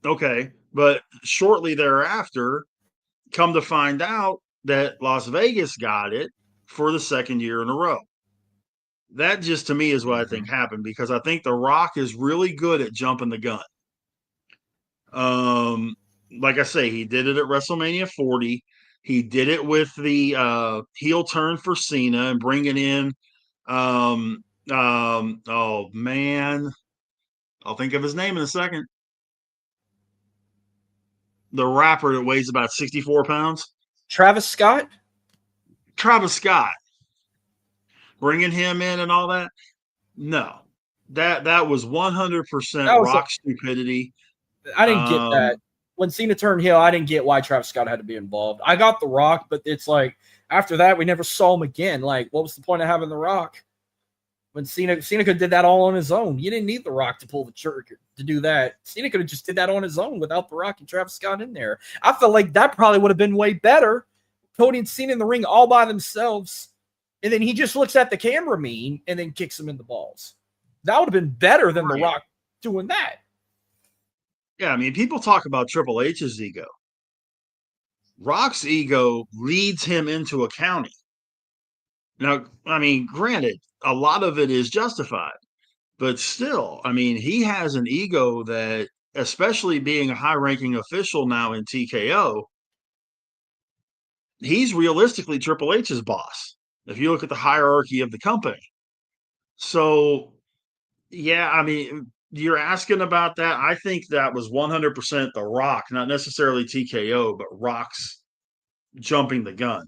okay. But shortly thereafter, come to find out that Las Vegas got it for the second year in a row. That just to me is what I Mm-hmm. think happened because I think The Rock is really good at jumping the gun. Um, like I say, he did it at WrestleMania 40. He did it with the heel turn for Cena and bringing in, oh man, I'll think of his name in a second. The rapper that weighs about 64 pounds, Travis Scott. Travis Scott, bringing him in and all that. No, that was 100% That was a. Rock stupidity. I didn't get that. Um, When Cena turned heel, I didn't get why Travis Scott had to be involved. I got The Rock, but it's like after that we never saw him again. Like, what was the point of having The Rock? When Cena could have did that all on his own. You didn't need The Rock to pull the trigger to do that. Cena could have just did that on his own without The Rock and Travis Scott in there. I felt like that probably would have been way better. Cody and Cena in the ring all by themselves, and then he just looks at the camera mean and then kicks him in the balls. That would have been better than The right. Rock doing that. Yeah, I mean, people talk about Triple H's ego. Rock's ego leads him into accounting. Now, I mean, granted, a lot of it is justified, but still, I mean, he has an ego that, especially being a high ranking official now in TKO, he's realistically Triple H's boss. If you look at the hierarchy of the company. So, yeah, I mean, you're asking about that. I think that was 100% The Rock, not necessarily TKO, but Rock's jumping the gun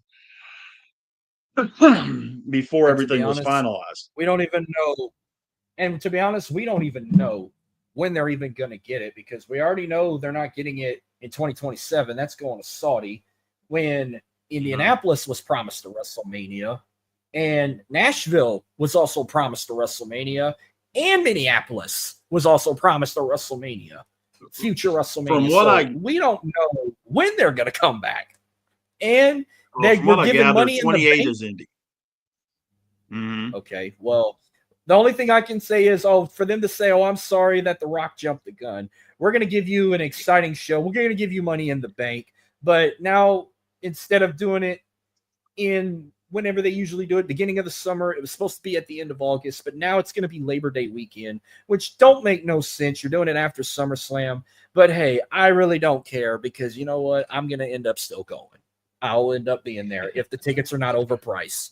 before And to be everything was honest, finalized. we don't even know. And to be honest, we don't even know when they're even going to get it because we already know they're not getting it in 2027. That's going to Saudi. When Uh-huh. Indianapolis was promised to WrestleMania, and Nashville was also promised to WrestleMania, and Minneapolis was also promised to WrestleMania, future From WrestleMania. what So I we don't know when they're going to come back. And well, they from were what I given gather, money in the 28 bank. is Indy. Mm-hmm. Okay, well, the only thing I can say is, for them to say, "Oh, I'm sorry that The Rock jumped the gun. We're going to give you an exciting show. We're going to give you money in the bank, but now instead of doing it in whenever they usually do it, beginning of the summer. It was supposed to be at the end of August, but now it's going to be Labor Day weekend, which don't make no sense. You're doing it after SummerSlam, but hey, I really don't care because you know what? I'm going to end up still going. I'll end up being there if the tickets are not overpriced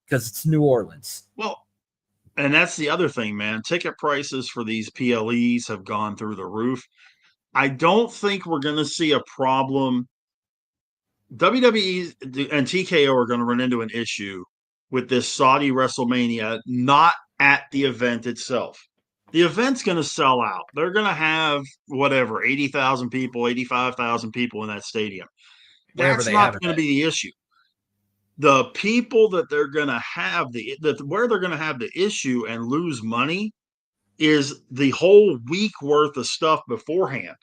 because it's New Orleans. Well, and that's the other thing, man. Ticket prices for these PLEs have gone through the roof. I don't think we're going to see a problem. WWE and TKO are going to run into an issue with this Saudi WrestleMania, not at the event itself. The event's going to sell out. They're going to have whatever, 80,000 people, 85,000 people in that stadium. Wherever That's they have not it going to at. be the issue. The people that they're going to have where they're going to have the issue and lose money is the whole week worth of stuff beforehand,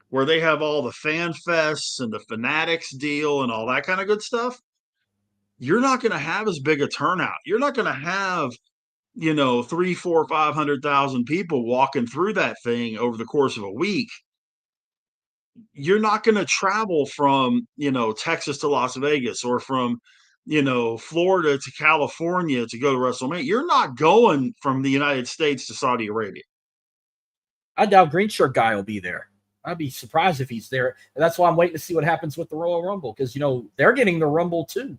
where they have all the fan fests and the fanatics deal and all that kind of good stuff. You're not going to have as big a turnout. You're not going to have, 3, 4, 500,000 people walking through that thing over the course of a week. You're not going to travel from, Texas to Las Vegas or from, Florida to California to go to WrestleMania. You're not going from the United States to Saudi Arabia. I doubt Green Shirt Guy will be there. I'd be surprised if he's there. And that's why I'm waiting to see what happens with the Royal Rumble because, they're getting the Rumble too,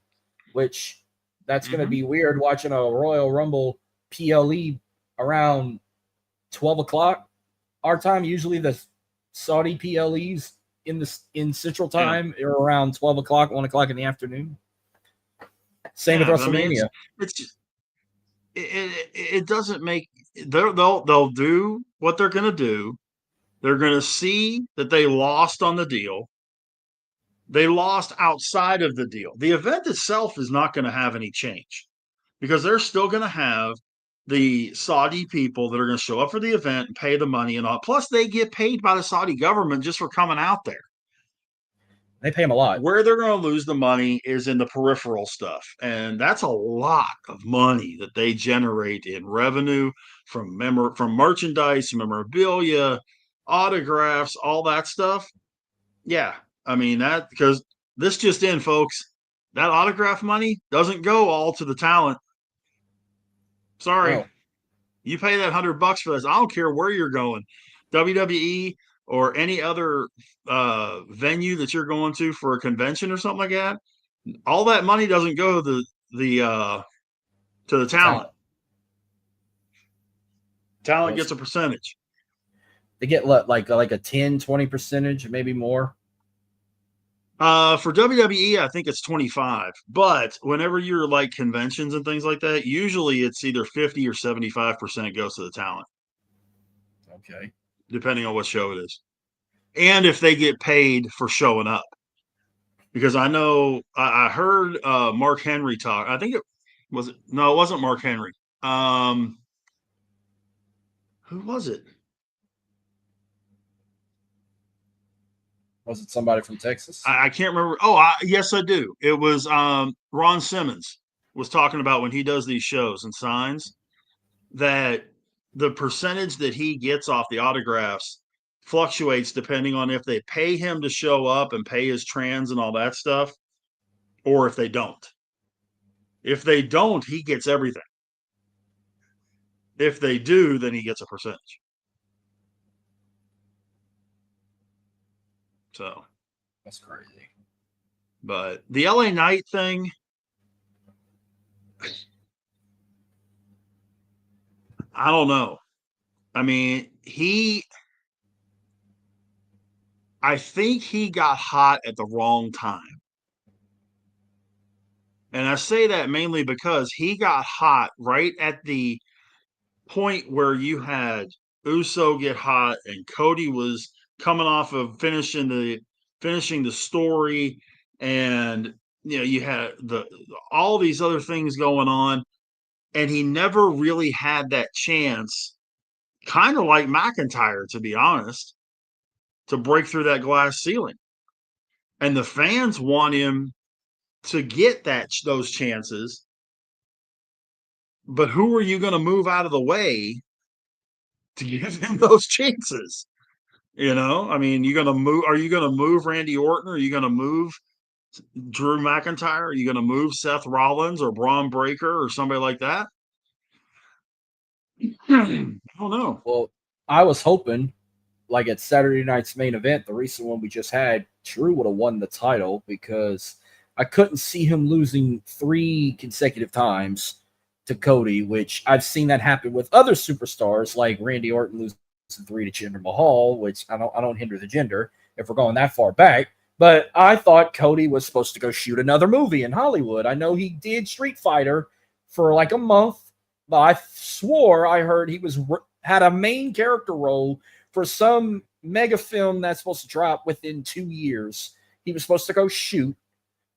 which that's going to be weird watching a Royal Rumble PLE around 12 o'clock our time. Usually the Saudi PLEs in Central Time are around 12 o'clock, 1 o'clock in the afternoon. Same with WrestleMania. It doesn't make they'll do what they're going to do. They're going to see that they lost on the deal. They lost outside of the deal. The event itself is not going to have any change because they're still going to have the Saudi people that are going to show up for the event and pay the money and all. Plus, they get paid by the Saudi government just for coming out there. They pay them a lot. Where they're going to lose the money is in the peripheral stuff. And that's a lot of money that they generate in revenue from merchandise, memorabilia, autographs, all that stuff. Yeah. I mean, that because this just in, folks, that autograph money doesn't go all to the talent. Sorry. No. You pay that $100 for this. I don't care where you're going. WWE or any other venue that you're going to for a convention or something like that, all that money doesn't go to the talent. Talent gets a percentage. They get like a 10, 20 percentage, maybe more. For WWE, I think it's 25. But whenever you're like conventions and things like that, usually it's either 50 or 75% goes to the talent. Okay. Depending on what show it is. And if they get paid for showing up. Because I know I heard Mark Henry talk. I think it wasn't Mark Henry. Who was it? Was it somebody from Texas? I can't remember. Yes, I do. It was Ron Simmons was talking about when he does these shows and signs that the percentage that he gets off the autographs fluctuates depending on if they pay him to show up and pay his trans and all that stuff, or if they don't. If they don't, he gets everything. If they do, then he gets a percentage. So that's crazy. But the LA Knight thing, I don't know. I mean, I think he got hot at the wrong time. And I say that mainly because he got hot right at the point where you had Uso get hot and Cody was coming off of finishing the story, and you had all these other things going on, and he never really had that chance, kind of like McIntyre, to be honest, to break through that glass ceiling. And the fans want him to get those chances. But who are you going to move out of the way to give him those chances? I mean, are you going to move Randy Orton? Or are you going to move Drew McIntyre? Are you going to move Seth Rollins or Braun Breaker or somebody like that? I don't know. Well, I was hoping, like at Saturday night's main event, the recent one we just had, Drew would have won the title because I couldn't see him losing 3 consecutive times to Cody, which I've seen that happen with other superstars like Randy Orton losing 3 to Jinder Mahal, which I don't hinder the gender if we're going that far back. But I thought Cody was supposed to go shoot another movie in Hollywood. I know he did Street Fighter for like a month, but I swore I heard he was had a main character role for some mega film that's supposed to drop within 2 years. He was supposed to go shoot,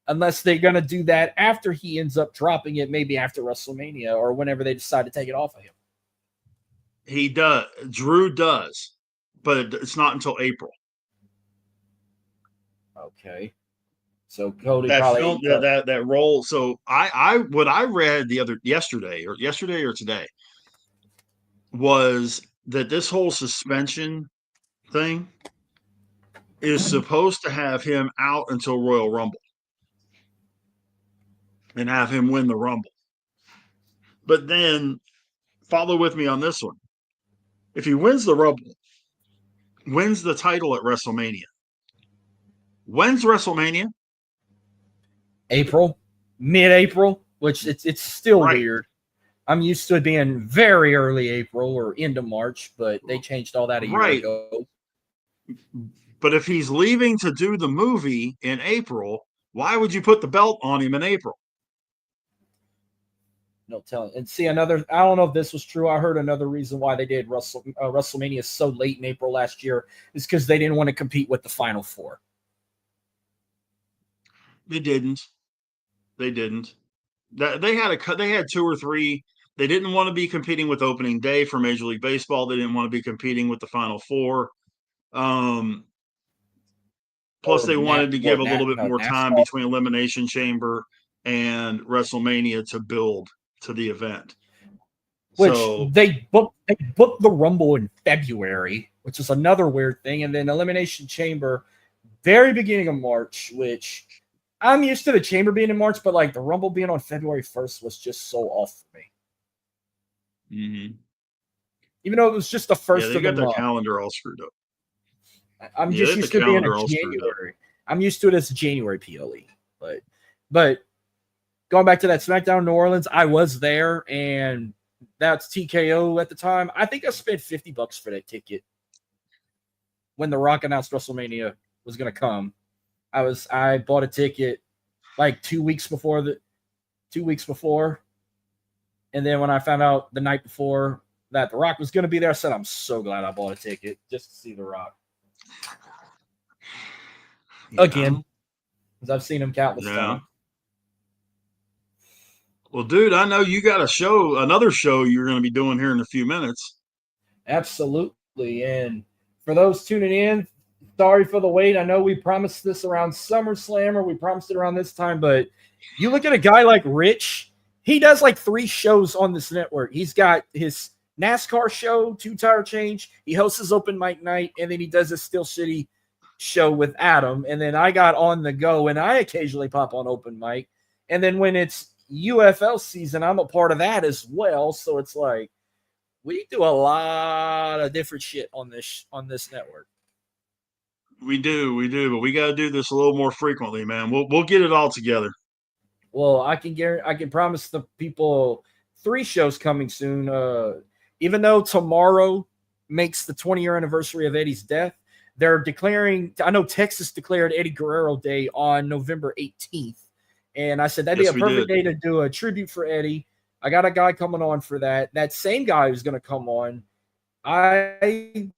unless they're going to do that after he ends up dropping it, maybe after WrestleMania or whenever they decide to take it off of him. He does. Drew does, but it's not until April. Okay. So Cody That probably film, that role. So what I read yesterday or today was that this whole suspension thing is supposed to have him out until Royal Rumble and have him win the Rumble. But then follow with me on this one. If he wins the Rumble, wins the title at WrestleMania. When's WrestleMania? April, mid-April, which it's still Right. weird. I'm used to it being very early April or end of March, but they changed all that a year ago. But if he's leaving to do the movie in April, why would you put the belt on him in April? No telling. And see, I don't know if this was true. I heard another reason why they did WrestleMania so late in April last year is because they didn't want to compete with the Final Four. They didn't. They didn't. They had 2 or 3. They didn't want to be competing with opening day for Major League Baseball. They didn't want to be competing with the Final Four. Plus, they wanted to give a little bit more time between Elimination Chamber and WrestleMania to build to the event. Which they booked the Rumble in February, which is another weird thing, and then Elimination Chamber very beginning of March, which I'm used to the Chamber being in March, but like the Rumble being on February 1st was just so off for me. Mm-hmm. Even though it was just the first of the month. They got their calendar all screwed up. I'm just used to being a January. I'm used to it as a January PLE. But going back to that SmackDown New Orleans, I was there, and that's TKO at the time. I think I spent $50 for that ticket when The Rock announced WrestleMania was going to come. I bought a ticket like 2 weeks before, and then when I found out the night before that The Rock was going to be there, I said, I'm so glad I bought a ticket just to see The Rock. Yeah. Again, because I've seen him countless times. Well, dude, I know you got another show you're going to be doing here in a few minutes. Absolutely. And for those tuning in, sorry for the wait. I know we promised this around SummerSlam, or we promised it around this time, but you look at a guy like Rich, he does like 3 shows on this network. He's got his NASCAR show, 2 Tire Change. He hosts his open mic night, and then he does his Steel City show with Adam. And then I got On the Go, and I occasionally pop on open mic. And then when it's UFL season, I'm a part of that as well. So it's like we do a lot of different shit on this network. We do, but we got to do this a little more frequently, man. We'll get it all together. Well, I can promise the people 3 shows coming soon. Even though tomorrow makes the 20-year anniversary of Eddie's death, they're declaring. I know Texas declared Eddie Guerrero Day on November 18th, and I said that'd be a perfect day to do a tribute for Eddie. I got a guy coming on for that. That same guy who's going to come on, I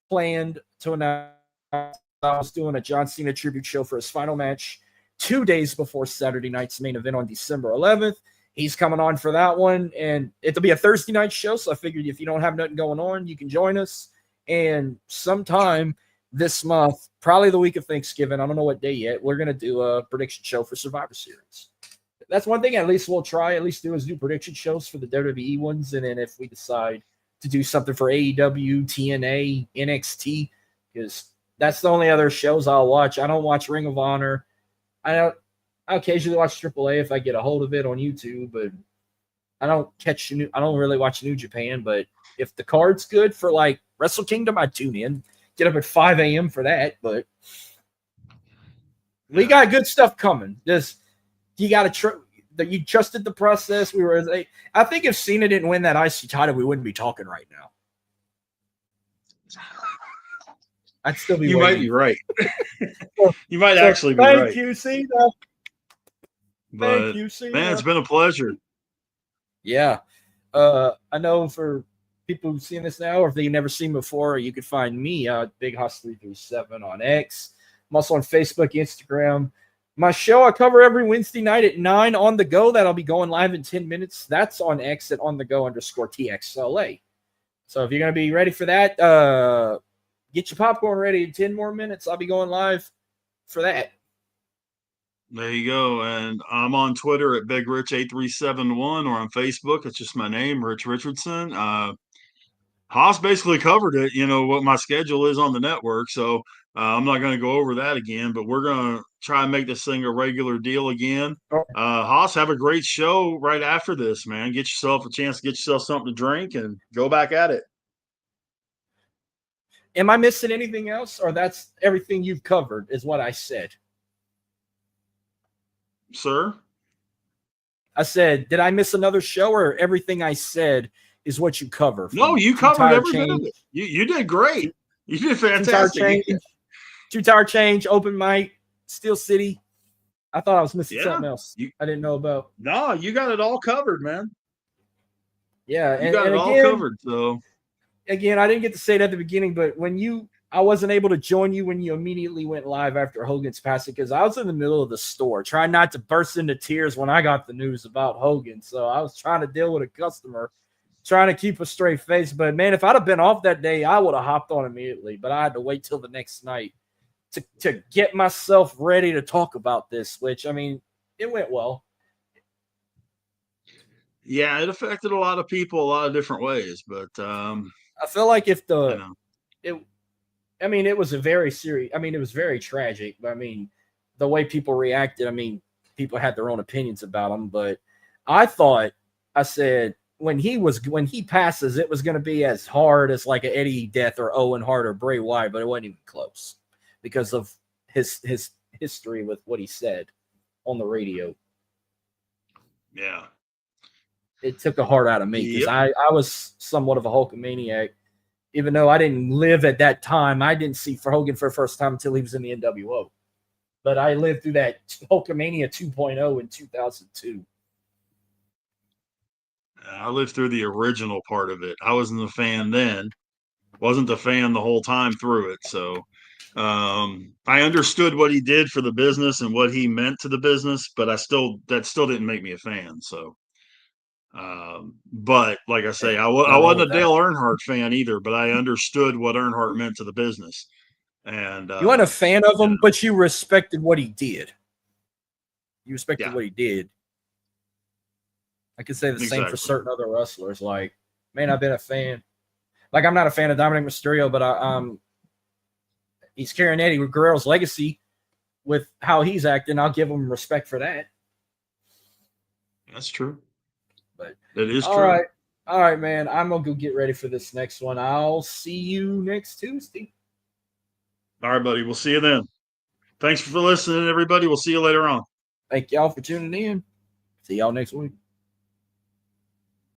planned to announce I was doing a John Cena tribute show for his final match 2 days before Saturday night's main event on December 11th. He's coming on for that one, and it'll be a Thursday night show, so I figured if you don't have nothing going on, you can join us. And sometime this month, probably the week of Thanksgiving, I don't know what day yet, we're going to do a prediction show for Survivor Series. That's one thing at least we'll try, do prediction shows for the WWE ones, and then if we decide to do something for AEW, TNA, NXT, because that's the only other shows I'll watch. I don't watch Ring of Honor. I occasionally watch AAA if I get a hold of it on YouTube, but I don't really watch New Japan. But if the card's good for like Wrestle Kingdom, I tune in. Get up at 5 a.m. for that. But we got good stuff coming. Just you got to you trusted the process. I think if Cena didn't win that IC title, we wouldn't be talking right now. I'd still be You waiting. might be right. You might actually be thank right. You, Cena. But, thank you, Cena. Man, it's been a pleasure. Yeah. I know for people who've seen this now, or if they've never seen before, you can find me at Big Hoss 337 on X. I'm also on Facebook, Instagram. My show I cover every Wednesday night at 9 on the go. That'll be going live in 10 minutes. That's on X at on the go _TXLA. So if you're going to be ready for that, get your popcorn ready in 10 more minutes. I'll be going live for that. There you go. And I'm on Twitter at BigRich8371 or on Facebook. It's just my name, Rich Richardson. Haas basically covered it, what my schedule is on the network. So I'm not going to go over that again, but we're going to try and make this thing a regular deal again. Haas, have a great show right after this, man. Get yourself a chance to get yourself something to drink and go back at it. Am I missing anything else? Or that's everything you've covered is what I said? Sir? I said, did I miss another show, or everything I said is what you cover? No, you covered every bit of it. You did great. You did fantastic. Two-Tower Change, Open Mic, Steel City. I thought I was missing something else I didn't know about. No, you got it all covered, man. Yeah, you got it all covered. So again, I didn't get to say it at the beginning, but I wasn't able to join you when you immediately went live after Hogan's passing because I was in the middle of the store trying not to burst into tears when I got the news about Hogan. So I was trying to deal with a customer, trying to keep a straight face. But, man, if I'd have been off that day, I would have hopped on immediately. But I had to wait till the next night to get myself ready to talk about this, which, I mean, it went well. Yeah, it affected a lot of people a lot of different ways. But I feel like if it was a very serious. I mean, it was very tragic. But I mean, the way people reacted. I mean, people had their own opinions about him. But I said when he passes, it was going to be as hard as like an Eddie death or Owen Hart or Bray Wyatt, but it wasn't even close because of his history with what he said on the radio. Yeah, it took a heart out of me because I was somewhat of a Hulkamaniac. Even though I didn't live at that time, I didn't see Hogan for the first time until he was in the NWO. But I lived through that Hulkamania 2.0 in 2002. I lived through the original part of it. I wasn't a fan then. Wasn't a fan the whole time through it. So I understood what he did for the business and what he meant to the business, but that still didn't make me a fan. So but like I say, I wasn't a Dale Earnhardt fan either, but I understood what Earnhardt meant to the business. And you weren't a fan of him, but you respected what he did. You respected what he did. I could say the same for certain other wrestlers. Like, man, I've been a fan. Like, I'm not a fan of Dominic Mysterio, but he's carrying Eddie Guerrero's legacy with how he's acting. I'll give him respect for that. That's true. But that is true. All right, man. I'm gonna go get ready for this next one. I'll see you next Tuesday. All right, buddy. We'll see you then. Thanks for listening, everybody. We'll see you later on. Thank y'all for tuning in. See y'all next week.